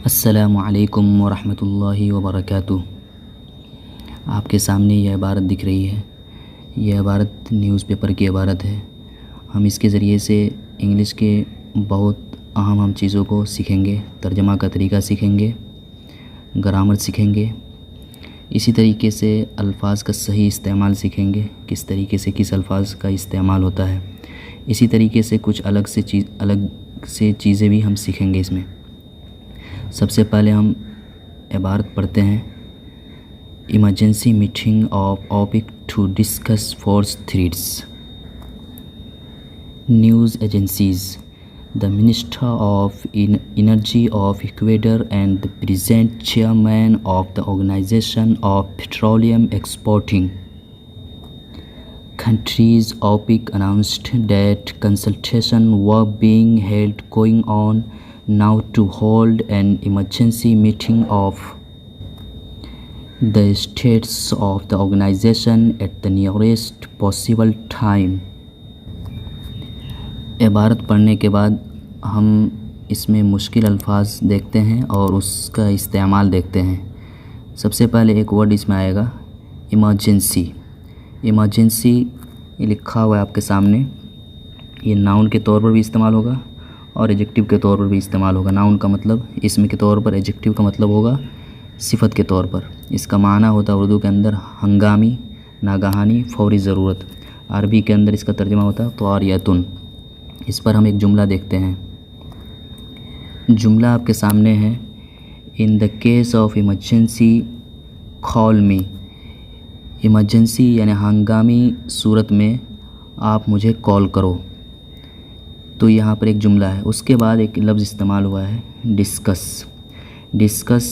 अस्सलामुअलैकुम वरहमतुल्लाहि वबरकातुह। आपके सामने यह इबारत दिख रही है। यह इबारत न्यूज़पेपर की इबारत है। हम इसके ज़रिए से इंग्लिश के बहुत अहम चीज़ों को सीखेंगे। तर्जमा का तरीका सीखेंगे, ग्रामर सीखेंगे। इसी तरीके से अल्फाज का सही इस्तेमाल सीखेंगे, किस तरीके से किस अल्फाज का इस्तेमाल होता है। इसी तरीके से कुछ अलग से चीज़ें भी हम सीखेंगे इसमें। सबसे पहले हम इबारत पढ़ते हैं। Emergency meeting of OPEC to discuss force threads. News agencies, the minister of energy of Ecuador and the present chairman of the organization of petroleum exporting countries OPEC announced that consultation were being held going on now to hold an emergency meeting of the states of the organization at the nearest possible time। इबारत पढ़ने के बाद हम इसमें मुश्किल अल्फाज देखते हैं और उसका इस्तेमाल देखते हैं। सबसे पहले एक वर्ड इसमें आएगा इमरजेंसी। इमरजेंसी ये लिखा हुआ है आपके सामने। ये नाउन के तौर पर भी इस्तेमाल होगा और एडजेक्टिव के तौर पर भी इस्तेमाल होगा। नाउन का मतलब इसम के तौर पर, एडजेक्टिव का मतलब होगा सिफत के तौर पर। इसका माना होता है उर्दू के अंदर हंगामी, नागहानी, फौरी ज़रूरत। अरबी के अंदर इसका तर्जुमा होता है तारियतुन। इस पर हम एक जुमला देखते हैं। जुमला आपके सामने है। In the case of emergency call me. Emergency यानी हंगामी सूरत में आप मुझे कॉल करो। तो यहाँ पर एक जुमला है। उसके बाद एक लफ्ज़ इस्तेमाल हुआ है डिस्कस। डिस्कस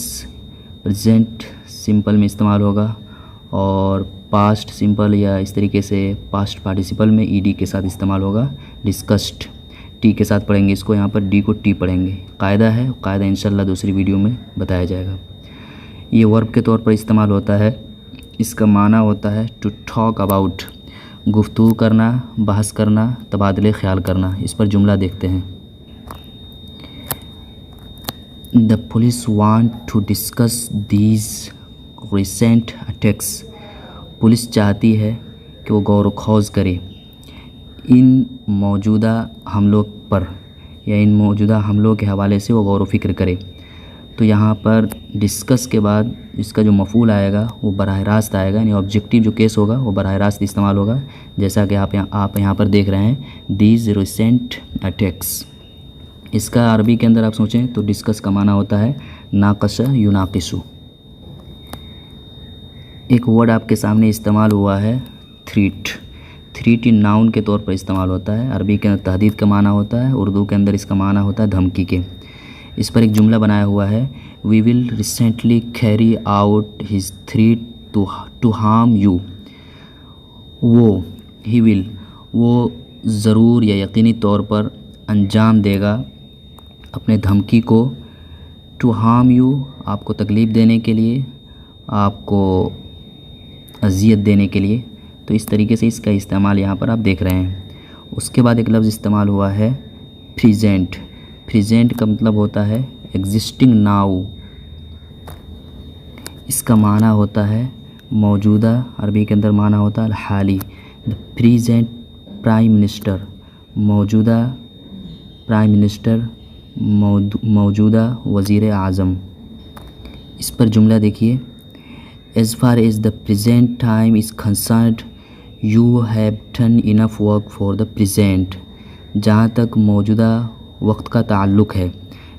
प्रेजेंट सिंपल में इस्तेमाल होगा और पास्ट सिंपल या इस तरीके से पास्ट पार्टिसिपल में ईडी के साथ इस्तेमाल होगा। डिस्कस्ड टी के साथ पढ़ेंगे इसको। यहाँ पर डी को टी पढ़ेंगे। कायदा है, कायदा इंशाल्लाह दूसरी वीडियो में बताया जाएगा। ये वर्ब के तौर पर इस्तेमाल होता है। इसका माना होता है टू टॉक अबाउट, गुफ्तगू करना, बहस करना, तबादले ख्याल करना। इस पर जुमला देखते हैं। The police want to discuss these recent attacks. Police चाहती है कि वो गौर खोज करे इन मौजूदा हमलों पर, या इन मौजूदा हमलों के हवाले से वो गौर व फिक्र करे। तो यहाँ पर डिस्कस के बाद इसका जो मफूल आएगा वो बराह रास्त आएगा, यानी ऑब्जेक्टिव जो केस होगा वो बराह रास्त इस्तेमाल होगा। जैसा कि आप यहाँ पर देख रहे हैं दीज रिसेंट अटैक्स। इसका अरबी के अंदर आप सोचें तो डिस्कस का माना होता है नाकश युनाकिसु। एक वर्ड आपके सामने इस्तेमाल हुआ है थ्रीट। थ्रीट इन नाउन के तौर पर इस्तेमाल होता है। अरबी के अंदर तहदीद का माना होता है, उर्दू के अंदर इसका माना होता है धमकी के। इस पर एक जुमला बनाया हुआ है। We will recently carry out his threat to harm you. वो ही विल, वो ज़रूर या यकीनी तौर पर अंजाम देगा अपने धमकी को। टू हार्म यू, आपको तकलीफ़ देने के लिए, आपको अजियत देने के लिए। तो इस तरीके से इसका इस्तेमाल यहाँ पर आप देख रहे हैं। उसके बाद एक लफ्ज़ इस्तेमाल हुआ है प्रेजेंट। प्रेजेंट का मतलब होता है एग्जिस्टिंग नाउ। इसका माना होता है मौजूदा। अरबी के अंदर माना होता है हाली। द प्रेजेंट प्राइम मिनिस्टर, मौजूदा प्राइम मिनिस्टर, मौजूदा वज़ीर आज़म। इस पर जुमला देखिए। As far as the present time is concerned you have done enough work for the present. जहाँ तक मौजूदा वक्त का ताल्लुक़ है।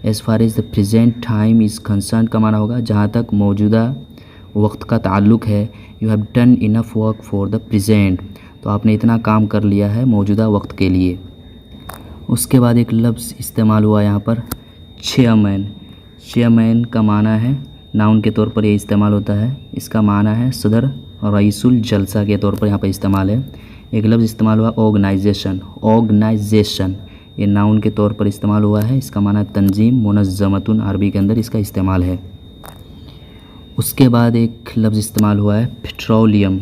As far as the present time is concern का माना होगा जहाँ तक मौजूदा वक्त का ताल्लुक़ है। You have done enough work for the present, तो आपने इतना काम कर लिया है मौजूदा वक्त के लिए। उसके बाद एक लफ्ज़ इस्तेमाल हुआ यहाँ पर चेयरमैन। चेयरमैन का माना है नाउन के तौर पर ये इस्तेमाल होता है। इसका माना है सदर, रईसुल जलसा के तौर पर यहाँ पर इस्तेमाल है। एक लफ्ज़ इस्तेमाल हुआ ऑर्गेनाइजेशन। ऑर्गेनाइजेशन ये नाउन के तौर पर इस्तेमाल हुआ है। इसका माना तंजीम, मुनज़्ज़मतुन अरबी के अंदर इसका इस्तेमाल है। उसके बाद एक लफ्ज़ इस्तेमाल हुआ है पेट्रोलियम।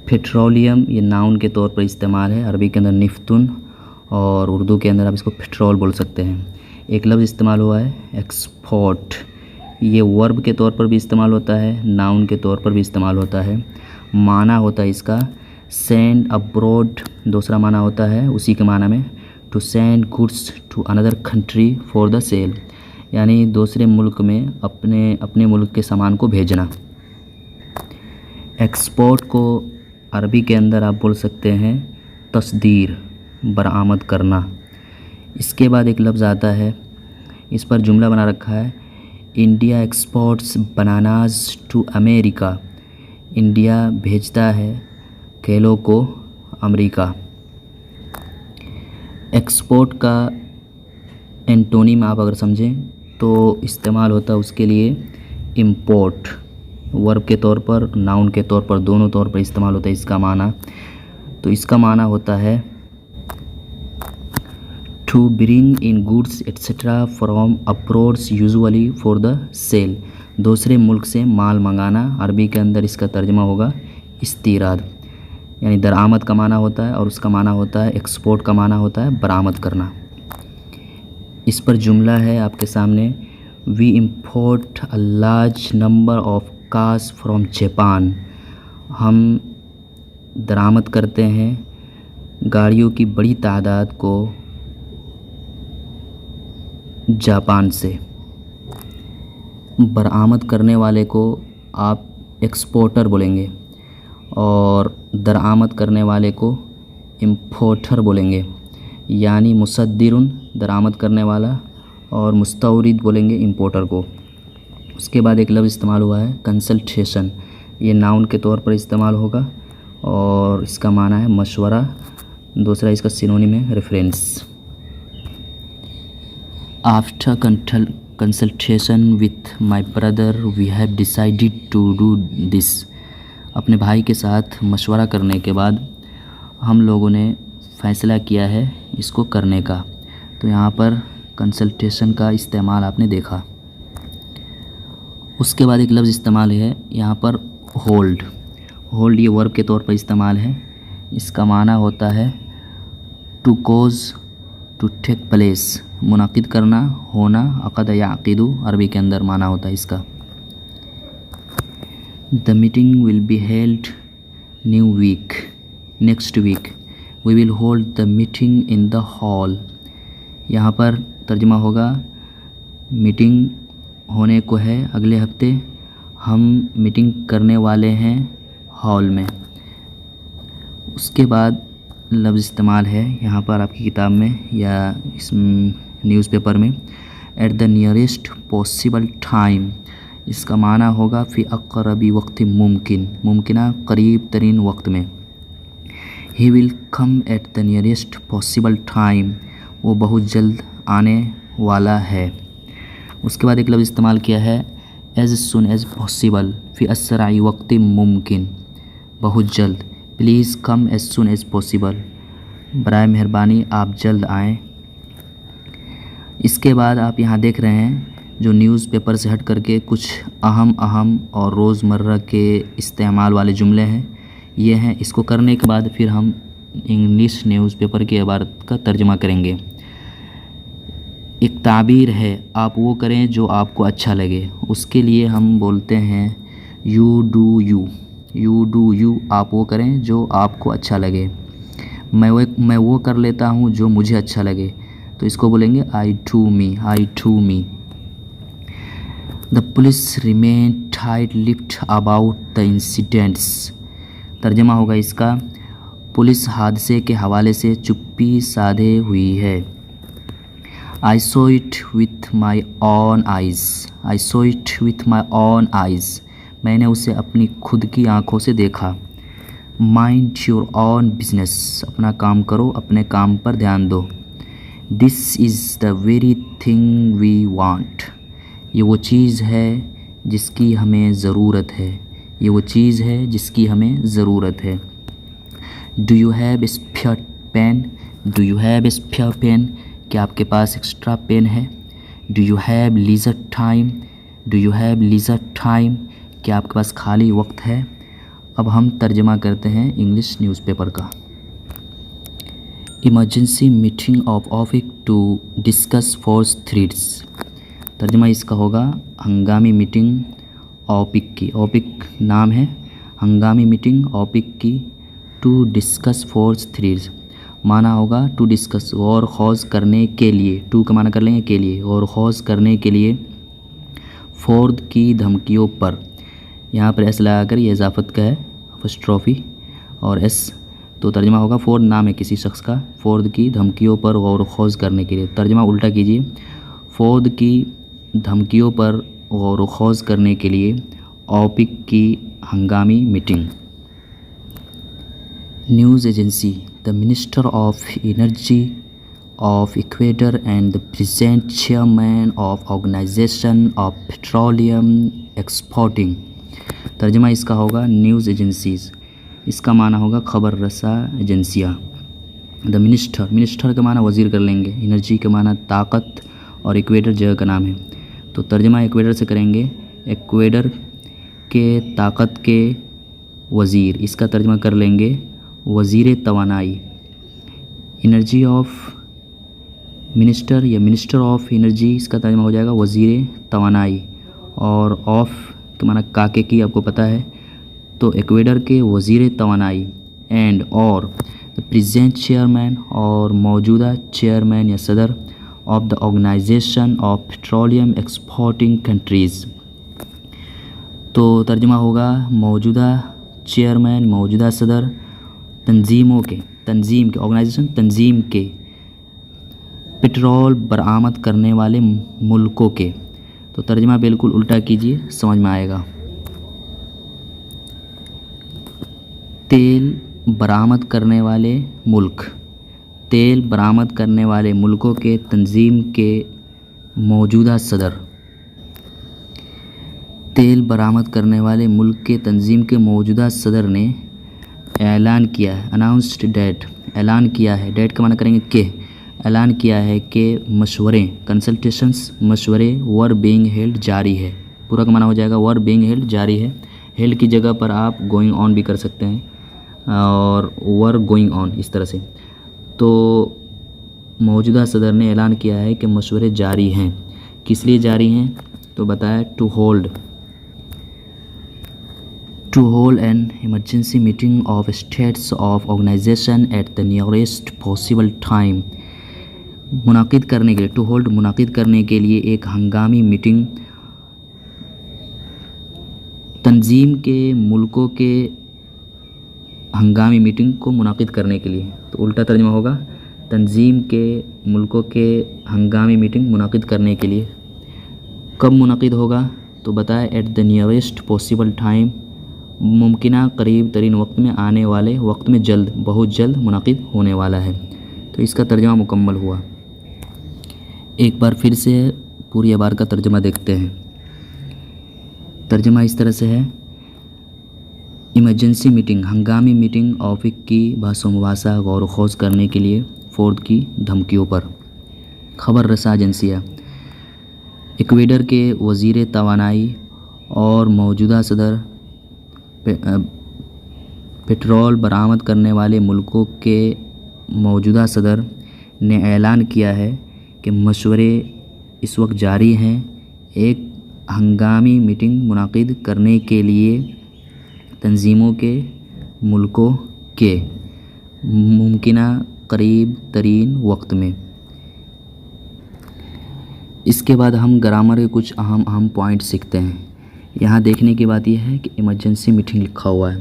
पेट्रोलियम ये नाउन के तौर पर इस्तेमाल है। अरबी के अंदर निफ्तुन और उर्दू के अंदर आप इसको पेट्रोल बोल सकते हैं। एक लफ्ज़ इस्तेमाल हुआ है एक्सपोर्ट। ये वर्ब के तौर पर भी इस्तेमाल होता है, नाउन के तौर पर भी इस्तेमाल होता है। माना होता है इसका सेंड अब्रॉड, दूसरा माना होता है उसी के माना में to send goods to another country for the sale, यानी दूसरे मुल्क में अपने मुल्क के सामान को भेजना। एक्सपोर्ट को अरबी के अंदर आप बोल सकते हैं तस्दीर, बरामद करना। इसके बाद एक लफ्ज़ आता है, इस पर जुमला बना रखा है India exports bananas to America. India भेजता है केलों को अमेरिका। एक्सपोर्ट का एंटोनिम आप अगर समझें तो इस्तेमाल होता है उसके लिए इंपोर्ट। वर्ब के तौर पर, नाउन के तौर पर, दोनों तौर पर इस्तेमाल होता है इसका माना। तो इसका माना होता है to bring in goods etcetera from abroads usually for the sale. दूसरे मुल्क से माल मंगाना। अरबी के अंदर इसका तर्जमा होगा इस्तिराद, यानी दरामद का माना होता है और उसका माना होता है एक्सपोर्ट का माना होता है बरामद करना। इस पर जुमला है आपके सामने, we import a large number of cars from Japan. हम दरामद करते हैं गाड़ियों की बड़ी तादाद को जापान से। बरामद करने वाले को आप एक्सपोर्टर बोलेंगे और दरामद करने वाले को इम्पोर्टर बोलेंगे, यानी मुसद्दिरुन दरामद करने वाला और मुस्तवरिद बोलेंगे इम्पोर्टर को। उसके बाद एक लफ्ज़ इस्तेमाल हुआ है कंसल्टेशन। ये नाउन के तौर पर इस्तेमाल होगा और इसका माना है मशवरा, दूसरा इसका सिनोनिम है reference. After consultation with my brother we have decided to do this. अपने भाई के साथ मशवरा करने के बाद हम लोगों ने फ़ैसला किया है इसको करने का। तो यहाँ पर कंसल्टेशन का इस्तेमाल आपने देखा। उसके बाद एक लफ्ज़ इस्तेमाल है यहाँ पर होल्ड। होल्ड ये वर्ब के तौर पर इस्तेमाल है। इसका माना होता है to cause, to take place, मुनाकिद करना, होना, अक़द याक़िदु अरबी के अंदर माना होता है इसका। The meeting will be held new week, next week we will hold the meeting in the hall. यहाँ पर तर्जुमा होगा मीटिंग होने को है अगले हफ्ते, हम मीटिंग करने वाले हैं हॉल में। उसके बाद लफ्ज़ इस्तेमाल है यहाँ पर आपकी किताब में या इस न्यूज़पेपर में eight the nearest possible time. इसका माना होगा फ़ी अक़रबी वक्त मुमकिन, मुमकिना करीब तरीन वक्त में। He will come eight the nearest possible time, वो बहुत जल्द आने वाला है। उसके बाद एक लफ्ज़ इस्तेमाल किया है एज़ सुन एज़ पॉसिबल फ़ी असराई वक्त मुमकिन, बहुत जल्द। Please come as soon as possible, बराए मेहरबानी आप जल्द आएँ। इसके बाद आप यहाँ देख रहे हैं जो न्यूज़पेपर से हट करके कुछ अहम और रोज़मर्रा के इस्तेमाल वाले जुमले हैं, ये हैं। इसको करने के बाद फिर हम इंग्लिश न्यूज़पेपर की इबारत का तर्जुमा करेंगे। एक ताबीर है, आप वो करें जो आपको अच्छा लगे, उसके लिए हम बोलते हैं you do you. You do you, आप वो करें जो आपको अच्छा लगे। मैं वो कर लेता हूँ जो मुझे अच्छा लगे, तो इसको बोलेंगे I to me, I to me. The police remain tight lipped about the incidents. तर्जमा होगा इसका, पुलिस हादसे के हवाले से चुप्पी साधे हुई है। I saw it with my own eyes, I saw it with my own eyes, मैंने उसे अपनी खुद की आँखों से देखा। माइंड योर ऑन बिजनेस, अपना काम करो, अपने काम पर ध्यान दो। This is the very thing we want, ये वो चीज़ है जिसकी हमें ज़रूरत है, ये वो चीज़ है जिसकी हमें ज़रूरत है। Do you have spare pen, do you have spare pen, क्या आपके पास एक्स्ट्रा पेन है। Do you have leisure time, do you have leisure time, क्या आपके पास खाली वक्त है। अब हम तर्जमा करते हैं इंग्लिश न्यूज़पेपर का। Emergency meeting of office to discuss force threads. तर्जुमा इसका होगा हंगामी मीटिंग ऑपिक की, ऑपिक नाम है, हंगामी मीटिंग ऑपिक की टू डिस्कस फोर्स थ्रेड्स। माना होगा टू डिस्कस, गौर खौज करने के लिए, टू का माना कर लेंगे के लिए, गौर खौज करने के लिए फोर्द की धमकियों पर। यहाँ पर एस लगाकर ये इजाफत का है, अपॉस्ट्रोफी और एस, तो तर्जुमा होगा फोर्द नाम है किसी शख्स का, फोर्द की धमकियों पर गौर खौज करने के लिए। तर्जुमा उल्टा कीजिए, फोर्द की धमकियों पर गौर खौज करने के लिए ऑपिक की हंगामी meeting. News agency, the minister of energy of Ecuador and the present chairman of Organization of Petroleum Exporting। तर्जुमा इसका होगा न्यूज़ एजेंसीज़, इसका माना होगा खबर रसा एजेंसियाँ। द मिनिस्टर, मिनिस्टर का माना वज़ीर कर लेंगे, एनर्जी का माना ताकत और इक्वेडर जगह का नाम है, तो तर्जुमा इक्वेडर से करेंगे, इक्वेडर के ताकत के वज़ीर, इसका तर्जुमा कर लेंगे वज़ीर तवानाई। एनर्जी ऑफ मिनिस्टर या मिनिस्टर ऑफ एनर्जी, इसका तर्जुमा हो जाएगा वज़ीर तवानाई, और ऑफ के माना काके की आपको पता है, तो इक्वेडर के वज़ीर तवानाई। एंड और द प्रेजेंट चेयरमैन, और मौजूदा चेयरमैन या सदर of the organization of petroleum exporting countries. तो तर्जुमा होगा मौजूदा चेयरमैन, मौजूदा सदर तंजीमों के, तंजीम के, ऑर्गेनाइजेशन तंजीम के पेट्रोल बरामद करने वाले मुल्कों के। तो तर्जुमा बिल्कुल उल्टा कीजिए, समझ में आएगा। तेल बरामद करने वाले मुल्क, तेल बरामद करने वाले मुल्कों के तंजीम के मौजूदा सदर, तेल बरामद करने वाले मुल्क के तंजीम के मौजूदा सदर ने ऐलान किया है, अनाउंस्ड डेट, ऐलान किया है, डेट का माना करेंगे के, ऐलान किया है कि मशवरे, कंसल्टेशंस, मशवरे वर बीइंग हेल्ड जारी है, पूरा का माना हो जाएगा वर बीइंग हेल्ड जारी है। हेल्ड की जगह पर आप गोइंग ऑन भी कर सकते हैं और वर गोइंग ऑन इस तरह से। तो मौजूदा सदर ने ऐलान किया है कि मशवरे जारी हैं, किस लिए जारी हैं, तो बताया to hold an emergency meeting of states of organisation at the nearest possible time. मुनाकिद करने के लिए, टू होल्ड मुनाकिद करने के लिए एक हंगामी मीटिंग तंजीम के मुल्कों के हंगामी मीटिंग को मुनाकिद करने के लिए, तो उल्टा तर्जुमा होगा तंजीम के मुल्कों के हंगामी मीटिंग मुनाकिद करने के लिए। कब मुनाकिद होगा, तो बताया at the nearest possible time, मुमकिना करीब तरीन वक्त में, आने वाले वक्त में, जल्द, बहुत जल्द मुनाकिद होने वाला है। तो इसका तर्जुमा मुकम्मल हुआ। एक बार फिर से पूरी अबार का तर्जुमा देखते हैं। तर्जुमा इस तरह से है, इमरजेंसी मीटिंग, हंगामी मीटिंग ऑफिक की भाषा गौर खोज करने के लिए फोर्द की धमकियों पर। खबर रसा एजेंसियाँ, इक्वेडर के वज़ीर तवानाई और मौजूदा सदर पेट्रोल बरामद करने वाले मुल्कों के मौजूदा सदर ने ऐलान किया है कि मशवरे इस वक्त जारी हैं एक हंगामी मीटिंग मुनाकिद करने के लिए तंजीमों के मुल्कों के मुमकिना करीब तरीन वक्त में। इसके बाद हम ग्रामर के कुछ अहम पॉइंट सीखते हैं। यहाँ देखने की बात यह है कि इमरजेंसी मीटिंग लिखा हुआ है,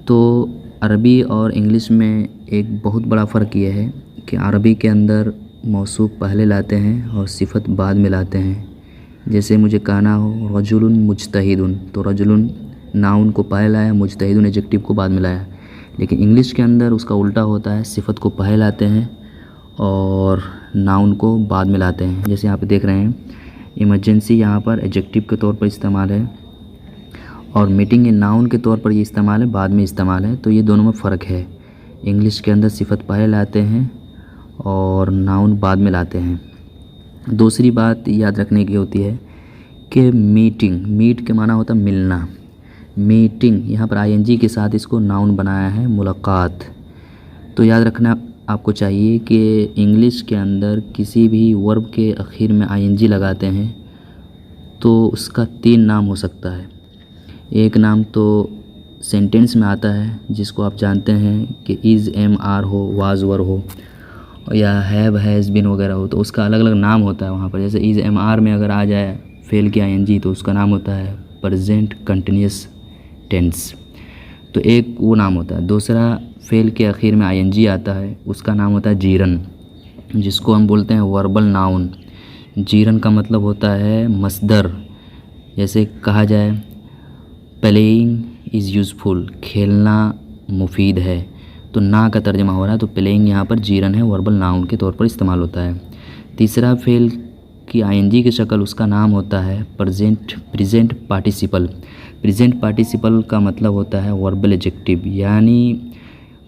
तो अरबी और इंग्लिश में एक बहुत बड़ा फ़र्क यह है कि अरबी के अंदर मौसूफ पहले लाते हैं और सिफत बाद में लाते हैं। जैसे मुझे कहना हो रजुलुन मुज्तहिदुन, तो रजुलुन नाउन को पहले लाया, मुज्तहिदुन एडजेक्टिव को बाद में लाया। लेकिन इंग्लिश के अंदर उसका उल्टा होता है, सिफत को पहले लाते हैं और नाउन को बाद में लाते हैं। जैसे यहाँ पे देख रहे हैं इमरजेंसी यहाँ पर एडजेक्टिव के तौर पर इस्तेमाल है और मीटिंग ये नाउन के तौर पर ये इस्तेमाल है, बाद में इस्तेमाल है। तो ये दोनों में फ़र्क है, इंग्लिश के अंदर सिफत पहले लाते हैं और नाउन बाद में लाते हैं। दूसरी बात याद रखने की होती है कि मीटिंग, मीट के माना होता है मिलना, मीटिंग यहाँ पर आईएनजी के साथ इसको नाउन बनाया है, मुलाकात। तो याद रखना आपको चाहिए कि इंग्लिश के अंदर किसी भी वर्ब के आखिर में आईएनजी लगाते हैं तो उसका 3 नाम हो सकता है। एक नाम तो सेंटेंस में आता है जिसको आप जानते हैं कि इज़ एम आर हो, वाज वर हो या हैव हैज़ बिन वगैरह हो, तो उसका अलग अलग नाम होता है वहाँ पर। जैसे इज़ एम आर में अगर आ जाए फेल की आईएनजी तो उसका नाम होता है प्रेजेंट कंटिन्यूअस टेंस, तो एक वो नाम होता है। दूसरा फेल के आखिर में आईएनजी आता है, उसका नाम होता है जीरन, जिसको हम बोलते हैं वर्बल नाउन। जीरन का मतलब होता है मस्दर। जैसे कहा जाए प्लेइंग इज़ यूज़फुल, खेलना मुफीद है, तो ना का तर्जमा हो रहा है, तो प्लेइंग यहाँ पर जीरन है, वर्बल नाउन के तौर पर इस्तेमाल होता है। तीसरा फेल की आईएनजी की शक्ल, उसका नाम होता है प्रेजेंट पार्टिसिपल। प्रेजेंट पार्टिसिपल का मतलब होता है वर्बल एडजेक्टिव, यानी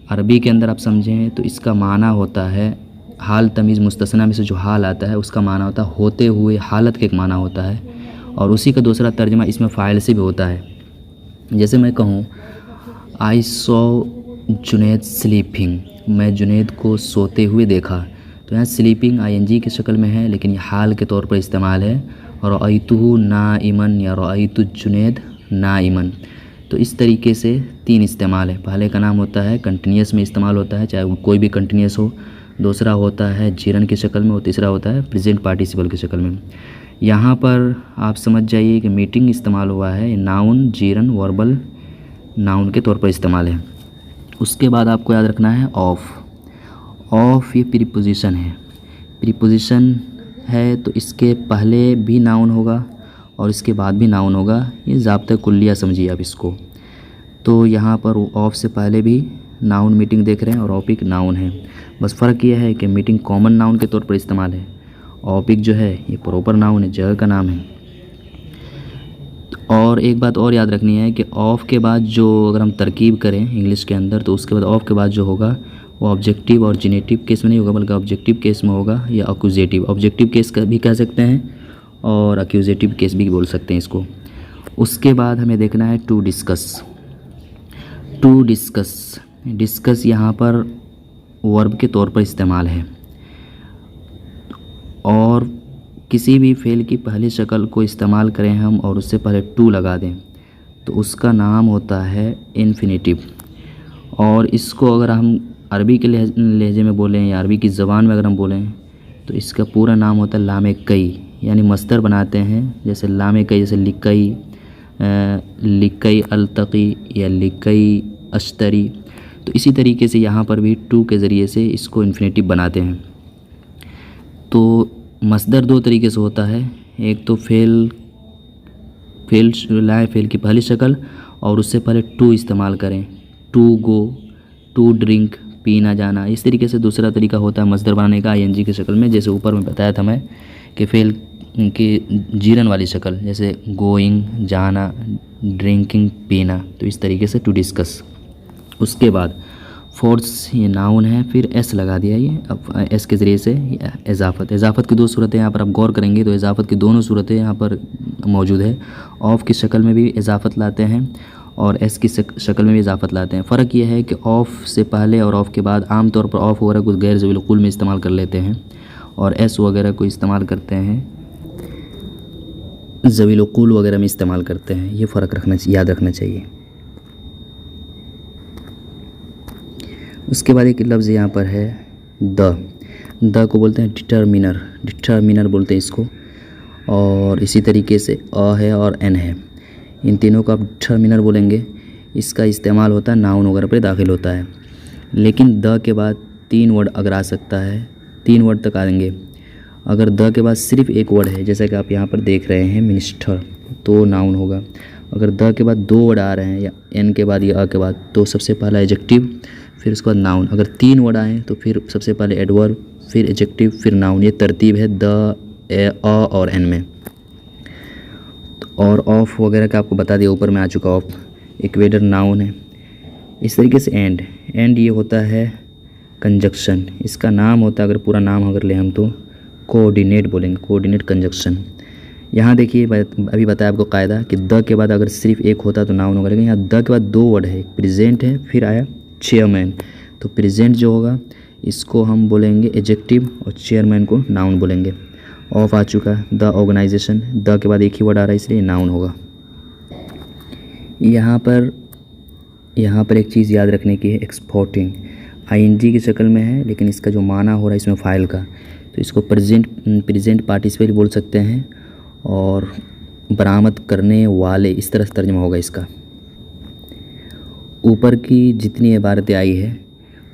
अरबी के अंदर आप समझें तो इसका माना होता है हाल तमीज़ मुस्तसना में से जो हाल आता है उसका माना होता है होते हुए, हालत का एक माना होता है, और उसी का दूसरा तर्जमा इसमें फ़ाइल से भी होता है। जैसे मैं कहूँ आई सॉ जुनैद स्लीपिंग, मैं जुनैद को सोते हुए देखा, तो यहाँ स्लीपिंग आईएनजी की शक्ल में है लेकिन ये हाल के तौर पर इस्तेमाल है। और रअयतुहु नाइमन या रअयतु जुनैद नाइमन, तो इस तरीके से 3 इस्तेमाल है। पहले का नाम होता है कंटिन्यूअस में इस्तेमाल होता है, चाहे वो कोई भी कंटिन्यूअस हो। दूसरा होता है जीरन की शक्ल में, और तीसरा होता है प्रेजेंट पार्टिसिपल की शक्ल में। यहाँ पर आप समझ जाइए कि मीटिंग इस्तेमाल हुआ है, नाउन जीरन वर्बल नाउन के तौर पर इस्तेमाल है। उसके बाद आपको याद रखना है ऑफ। ऑफ ये प्रीपोजिशन है, प्रीपोजिशन है तो इसके पहले भी नाउन होगा और इसके बाद भी नाउन होगा, ये ज़ाब्ता कुल्लिया समझिए आप इसको। तो यहाँ पर ऑफ से पहले भी नाउन मीटिंग देख रहे हैं और ऑपिक नाउन है, बस फ़र्क यह है कि मीटिंग कॉमन नाउन के तौर पर इस्तेमाल है, ऑपिक जो है ये प्रॉपर नाउन है, जगह का नाम है। और एक बात और याद रखनी है कि ऑफ के बाद जो अगर हम तरकीब करें इंग्लिश के अंदर तो उसके बाद ऑफ के बाद जो होगा वो ऑब्जेक्टिव और जेनेटिव केस में नहीं होगा, बल्कि ऑब्जेक्टिव केस में होगा या अक्यूजेटिव। ऑब्जेक्टिव केस का भी कह सकते हैं और अक्यूजेटिव केस भी बोल सकते हैं इसको। उसके बाद हमें देखना है to discuss. To discuss, discuss यहाँ पर वर्ब के तौर पर इस्तेमाल है, और किसी भी फेल की पहली शक्ल को इस्तेमाल करें हम और उससे पहले टू लगा दें तो उसका नाम होता है इन्फिनेटिव। और इसको अगर हम अरबी के लहजे में बोलें या अरबी की ज़बान में अगर हम बोलें तो इसका पूरा नाम होता है लामे कई, यानी मस्दर बनाते हैं। जैसे लामे कई, जैसे लिकई, लिकई अल्तकी या लिकई अश्तरी, तो इसी तरीके से यहाँ पर भी टू के ज़रिए से इसको इन्फिनेटिव बनाते हैं। तो मस्दर 2 तरीके से होता है, एक तो फेल लाए फेल की पहली शक्ल और उससे पहले टू इस्तेमाल करें, टू गो, टू ड्रिंक, पीना जाना। इस तरीके से दूसरा तरीका होता है मस्दर बनाने का आईएनजी की शक्ल में, जैसे ऊपर में बताया था मैं कि फेल की जीरन वाली शक्ल, जैसे गोइंग जाना, ड्रिंकिंग पीना, तो इस तरीके से टू डिस्कस। उसके बाद फोर्स ये नाउन है, फिर एस लगा दिया, ये अब एस के ज़रिए से इजाफ़त। इजाफ़त की 2 सूरतें यहाँ पर आप गौर करेंगे तो इजाफ़त की दोनों सूरतें यहाँ पर मौजूद है। ऑफ की शक्ल में भी इजाफ़त लाते हैं और एस की शक्ल में भी इजाफ़त लाते हैं। फ़र्क यह है कि ऑफ़ से पहले और ऑफ़ के बाद आमतौर पर ऑफ़ वगैरह कुछ गैर ज़वील कुल में इस्तेमाल कर लेते हैं और एस वगैरह को इस्तेमाल करते हैं ज़वील कुल वगैरह में इस्तेमाल करते हैं। ये फ़र्क याद रखना चाहिए। उसके बाद एक लफ्ज़ यहाँ पर है द को बोलते हैं डिटर्मिनर, डिटर्मिनर बोलते हैं इसको। और इसी तरीके से अ है और एन है, इन तीनों को आप डिटर्मिनर बोलेंगे। इसका इस्तेमाल होता है नाउन वगैरह पर दाखिल होता है, लेकिन द के बाद 3 वर्ड अगर आ सकता है, 3 वर्ड तक आएंगे। अगर द के बाद सिर्फ एक वर्ड है, जैसा कि आप यहाँ पर देख रहे हैं मिनिस्टर, तो नाउन होगा। अगर द के बाद 2 वर्ड आ रहे हैं या एन के बाद या अ के बाद, तो सबसे पहला एडजेक्टिव, फिर उसके बाद नाउन। अगर 3 वर्ड आए तो फिर सबसे पहले एडवर्ब, फिर एडजेक्टिव, फिर नाउन। ये तरतीब है द, अ और एन में। और ऑफ वगैरह का आपको बता दिया, ऊपर में आ चुका ऑफ। इक्वेटर नाउन है। इस तरीके से एंड ये होता है कंजक्शन। इसका नाम होता है, अगर पूरा नाम अगर लें हम तो कोऑर्डिनेट बोलेंगे, कोऑर्डिनेट कंजक्शन। यहाँ देखिए अभी बताया आपको कायदा कि द के बाद अगर सिर्फ एक होता तो नाउन होगा, लेकिन यहाँ द के बाद 2 वर्ड है, एक प्रेजेंट है, फिर आया चेयरमैन। तो प्रेजेंट जो होगा इसको हम बोलेंगे एडजेक्टिव और चेयरमैन को नाउन बोलेंगे। ऑफ आ चुका, द ऑर्गेनाइजेशन, द के बाद एक ही वर्ड आ रहा है इसलिए नाउन होगा। यहाँ पर एक चीज़ याद रखने की है, एक्सपोर्टिंग आईएनजी की शक्ल में है, लेकिन इसका जो माना हो रहा है इसमें फ़ाइल का, तो इसको प्रेजेंट पार्टिसिपल बोल सकते हैं और बरामद करने वाले, इस तरह से तर्जुमा होगा इसका। ऊपर की जितनी इबारतें आई है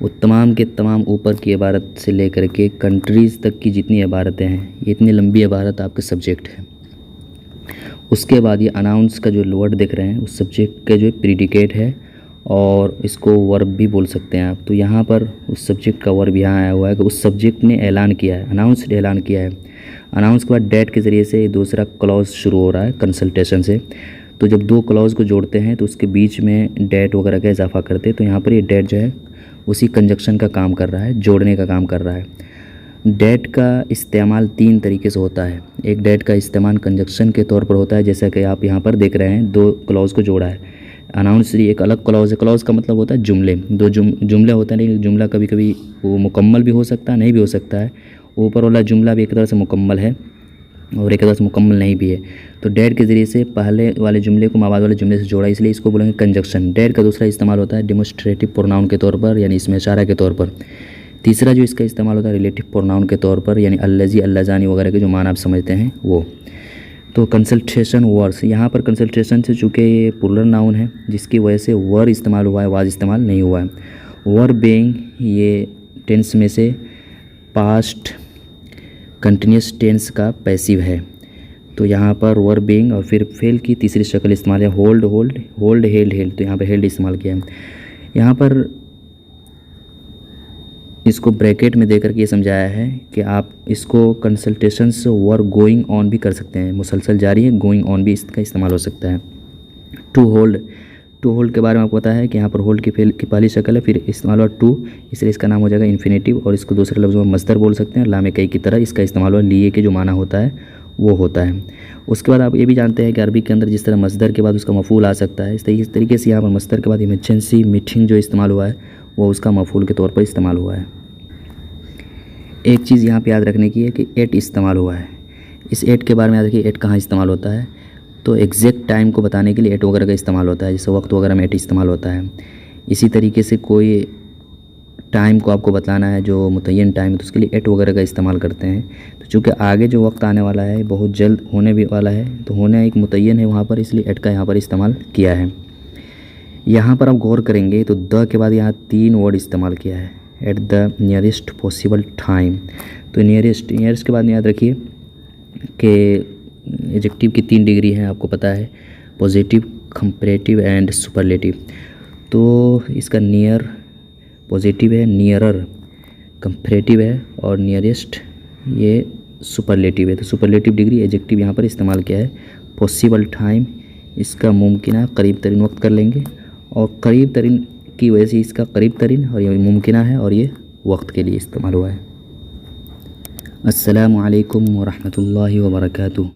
वो तमाम के तमाम ऊपर की इबारत से लेकर के कंट्रीज़ तक की जितनी इबारतें हैं, ये इतनी लंबी इबारत आपके सब्जेक्ट है। उसके बाद ये अनाउंस का जो वर्ड देख रहे हैं उस सब्जेक्ट का जो प्रीडिकेट है और इसको वर्ब भी बोल सकते हैं आप। तो यहाँ पर उस सब्जेक्ट का वर्ब यहाँ आया हुआ है कि उस सब्जेक्ट ने ऐलान किया है, अनाउंस ऐलान किया है। अनाउंस के बाद डेट के ज़रिए से दूसरा क्लॉज शुरू हो रहा है कंसल्टेशन से। तो जब दो क्लॉज को जोड़ते हैं तो उसके बीच में डेट वगैरह का इजाफा करते हैं, तो यहाँ पर ये डेट जो है उसी कंजक्शन का काम कर रहा है, जोड़ने का काम कर रहा है। डेट का इस्तेमाल 3 तरीके से होता है। एक डेट का इस्तेमाल कंजक्शन के तौर पर होता है, जैसा कि आप यहाँ पर देख रहे हैं, दो क्लॉज को जोड़ा है। अनाउंस एक अलग क्लॉज है, क्लॉज का मतलब होता है जुमले, दो जुमले होते हैं, लेकिन जुमला कभी कभी वो मुकम्मल भी हो सकता है, नहीं भी हो सकता है। ऊपर वाला जुमला भी एक तरह से मुकम्मल है और एक तरह से मुकम्मल नहीं भी है। तो डेट के ज़रिए से पहले वाले जुमले को बाद वाले जुमले से जोड़ा, इसलिए इसको बोलेंगे कंजक्शन। डेट का दूसरा इस्तेमाल होता है डेमोस्ट्रेटिव प्रोनाउन के तौर पर, यानी इसमें इशारा के तौर पर। तीसरा जो इसका इस्तेमाल होता है रिलेटिव प्रोनाउन के तौर पर, यानी अल्लजी अल्लाजानी वगैरह के जो माना आप समझते हैं वो। तो कंसल्टेशन वर्ड्स, यहाँ पर कंसल्टेशन से चूँकि ये प्लूरल नाउन है जिसकी वजह से वर इस्तेमाल हुआ है, वाज इस्तेमाल नहीं हुआ है। वर बीइंग ये टेंस में से पास्ट कंटिन्यूस टेंस का पैसिव है। तो यहाँ पर वर बीइंग और फिर फेल की तीसरी शक्ल इस्तेमाल है, होल्ड हेल्ड। तो यहाँ पर हेल्ड इस्तेमाल किया है। यहाँ पर इसको ब्रैकेट में देकर के ये समझाया है कि आप इसको कंसल्टेशंस वर गोइंग ऑन भी कर सकते हैं, मुसलसल जारी है, गोइंग ऑन भी इसका इस्तेमाल हो सकता है। टू होल्ड के बारे में आपको पता है कि यहाँ पर होल्ड की फेल की पहली शक्ल है, फिर इस्तेमाल हुआ टू, इसलिए इसका नाम हो जाएगा इन्फिनेटिव, और इसको दूसरे लफ्ज़ों में मस्दर बोल सकते हैं। लामे कई की तरह इसका इस्तेमाल हुआ लिए के जो माना होता है वो होता है। उसके बाद आप ये भी जानते हैं कि अरबी के अंदर जिस तरह मस्दर के बाद उसका मफूल आ सकता है, इस तरीके से यहाँ पर मस्दर के बाद इमरजेंसी मीटिंग जो इस्तेमाल हुआ है वो उसका मफूल के तौर पर इस्तेमाल हुआ है। एक चीज़ यहाँ पे याद रखने की है कि एट इस्तेमाल हुआ है। इस एट के बारे में याद रखिए, एट कहाँ इस्तेमाल होता है, तो एग्जैक्ट टाइम को बताने के लिए एट वगैरह का इस्तेमाल होता है, जैसे वक्त वगैरह में एट इस्तेमाल होता है। इसी तरीके से कोई टाइम को आपको बताना है जो मुतय्यन टाइम है, तो उसके लिए एट वगैरह का इस्तेमाल करते हैं। तो चूँकि आगे जो वक्त आने वाला है बहुत जल्द होने भी वाला है, तो होना एक मुतय्यन है वहाँ पर, इसलिए एट का यहाँ पर इस्तेमाल किया है। यहाँ पर आप गौर करेंगे तो द के बाद यहाँ 3 वर्ड इस्तेमाल किया है, eight the nearest possible time. तो नियरेस्ट के बाद में याद रखिए कि एडजेक्टिव की 3 डिग्री हैं, आपको पता है, पॉजिटिव, कंपैरेटिव एंड सुपरलेटिव। तो इसका नियर पॉजिटिव है, नियरर कंपैरेटिव है और नियरेस्ट ये सुपरलेटिव है। तो सुपरलेटिव डिग्री एडजेक्टिव यहाँ पर इस्तेमाल किया है। पॉसिबल टाइम इसका मुमकिन करीब तरीन वक्त कर लेंगे, और करीब तरीन की वजह से इसका करीब तरीन और ये मुमकिन है और ये वक्त के लिए इस्तेमाल हुआ है। अस्सलामु अलैकुम व रहमतुल्लाहि व बरकातुहू।